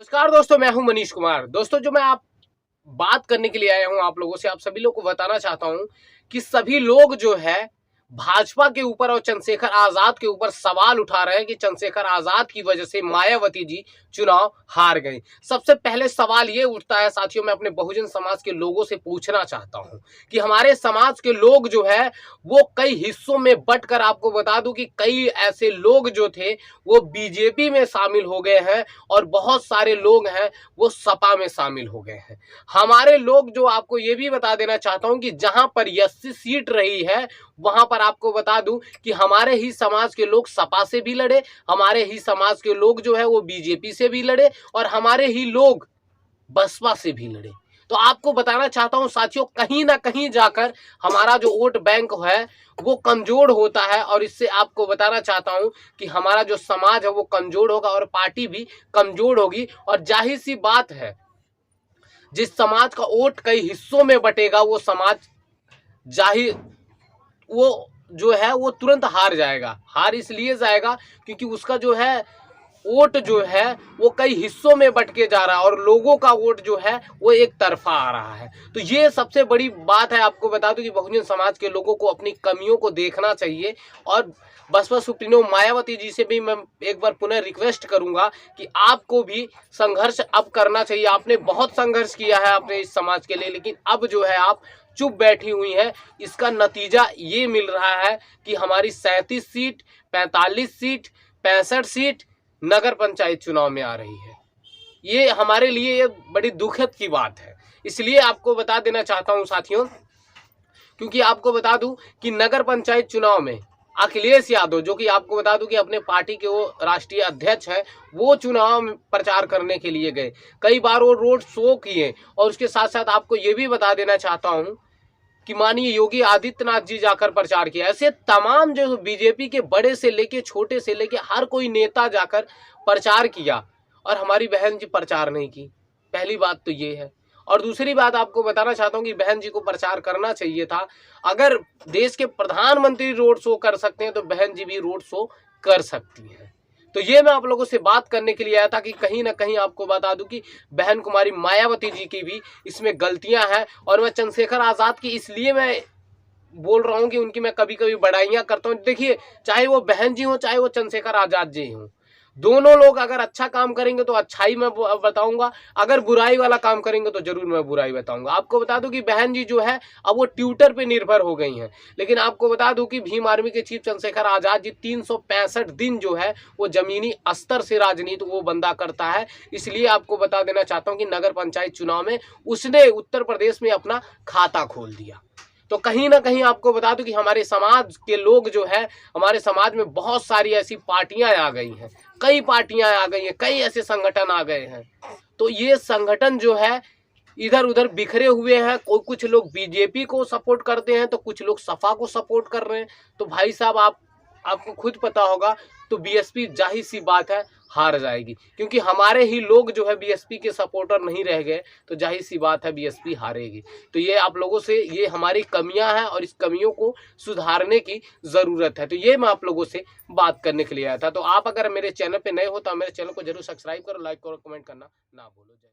नमस्कार दोस्तों, मैं हूं मनीष कुमार। दोस्तों, जो मैं आप बात करने के लिए आया हूं आप लोगों से, आप सभी लोग को बताना चाहता हूं कि सभी लोग जो है भाजपा के ऊपर और चंद्रशेखर आजाद के ऊपर सवाल उठा रहे हैं कि चंद्रशेखर आजाद की वजह से मायावती जी चुनाव हार गई। सबसे पहले सवाल ये उठता है साथियों, मैं अपने बहुजन समाज के लोगों से पूछना चाहता हूं कि हमारे समाज के लोग जो है वो कई हिस्सों में बंटकर, आपको बता दूं कि कई ऐसे लोग जो थे वो बीजेपी में शामिल हो गए हैं और बहुत सारे लोग हैं वो सपा में शामिल हो गए हैं। हमारे लोग जो, आपको ये भी बता देना चाहता हूं कि जहां पर 80 सीट रही है वहां पर आपको बता दूं कि हमारे ही समाज के लोग सपा से भी लड़े, हमारे ही समाज के लोग जो है वो बीजेपी से भी लड़े और हमारे ही लोग बसपा से भी लड़े। तो आपको बताना चाहता हूं साथियों, कहीं ना कहीं जाकर हमारा जो वोट बैंक है वो कमजोर होता है और इससे आपको बताना चाहता हूं कि हमारा जो समाज है वो कमजोर होगा और पार्टी भी कमजोर होगी। और जाहिर सी बात है, जिस समाज का वोट कई हिस्सों में बटेगा वो समाज जाहिर वो जो है वो तुरंत हार जाएगा। हार इसलिए जाएगा क्योंकि उसका जो है वोट जो है वो कई हिस्सों में बट के जा रहा है और लोगों का वोट जो है वो एक तरफा आ रहा है। तो ये सबसे बड़ी बात है। आपको बता दूं कि बहुजन समाज के लोगों को अपनी कमियों को देखना चाहिए और बसपा सुप्रीमो मायावती जी से भी मैं एक बार पुनः रिक्वेस्ट करूंगा कि आपको भी संघर्ष अब करना चाहिए। आपने बहुत संघर्ष किया है अपने इस समाज के लिए, लेकिन अब जो है आप चुप बैठी हुई है। इसका नतीजा ये मिल रहा है कि हमारी 37 सीट, 45 सीट, 65 सीट नगर पंचायत चुनाव में आ रही है। ये हमारे लिए ये बड़ी दुखद की बात है। इसलिए आपको बता देना चाहता हूं साथियों, क्योंकि आपको बता दूं कि नगर पंचायत चुनाव में अखिलेश यादव, जो कि आपको बता दूं कि अपने पार्टी के वो राष्ट्रीय अध्यक्ष हैं, वो चुनाव में प्रचार करने के लिए गए। कई बार वो रोड शो किए और उसके साथ साथ आपको ये भी बता देना चाहता हूं कि माननीय योगी आदित्यनाथ जी जाकर प्रचार किया। ऐसे तमाम जो बीजेपी के बड़े से लेके छोटे से लेके हर कोई नेता जाकर प्रचार किया और हमारी बहन जी प्रचार नहीं की। पहली बात तो ये है। और दूसरी बात आपको बताना चाहता हूं कि बहन जी को प्रचार करना चाहिए था। अगर देश के प्रधानमंत्री रोड शो कर सकते हैं तो बहन जी भी रोड शो कर सकती हैं। तो ये मैं आप लोगों से बात करने के लिए आया था कि कहीं ना कहीं आपको बता दूं कि बहन कुमारी मायावती जी की भी इसमें गलतियां हैं। और मैं चंद्रशेखर आजाद की इसलिए मैं बोल रहा हूं कि उनकी मैं कभी कभी बड़ाइयां करता हूं। देखिए, चाहे वो बहन जी हो चाहे वो चंद्रशेखर आजाद जी हो, दोनों लोग अगर अच्छा काम करेंगे तो अच्छाई मैं बताऊंगा, अगर बुराई वाला काम करेंगे तो जरूर मैं बुराई बताऊंगा। आपको बता दूं कि बहन जी जो है अब वो ट्विटर पे निर्भर हो गई हैं। लेकिन आपको बता दूं कि भीम आर्मी के चीफ चंद्रशेखर आजाद जी 365 दिन जो है वो जमीनी स्तर से राजनीति वो बंदा करता है। इसलिए आपको बता देना चाहता हूं कि नगर पंचायत चुनाव में उसने उत्तर प्रदेश में अपना खाता खोल दिया। तो कहीं ना कहीं आपको बता दूं कि हमारे समाज के लोग जो है, हमारे समाज में बहुत सारी ऐसी पार्टियां आ गई हैं, कई पार्टियां आ गई हैं, कई ऐसे संगठन आ गए हैं। तो ये संगठन जो है इधर उधर बिखरे हुए हैं। कुछ लोग बीजेपी को सपोर्ट करते हैं तो कुछ लोग सपा को सपोर्ट कर रहे हैं। तो भाई साहब, आपको खुद पता होगा, तो बीएसपी जाहिर सी बात है हार जाएगी, क्योंकि हमारे ही लोग जो है बीएसपी के सपोर्टर नहीं रह गए। तो जाहिर सी बात है बीएसपी हारेगी। तो ये आप लोगों से, ये हमारी कमियां हैं और इस कमियों को सुधारने की ज़रूरत है। तो ये मैं आप लोगों से बात करने के लिए आया था। तो आप अगर मेरे चैनल पे नए हो तो मेरे चैनल को जरूर सब्सक्राइब करो, लाइक करो, कमेंट करना ना भूलो। जय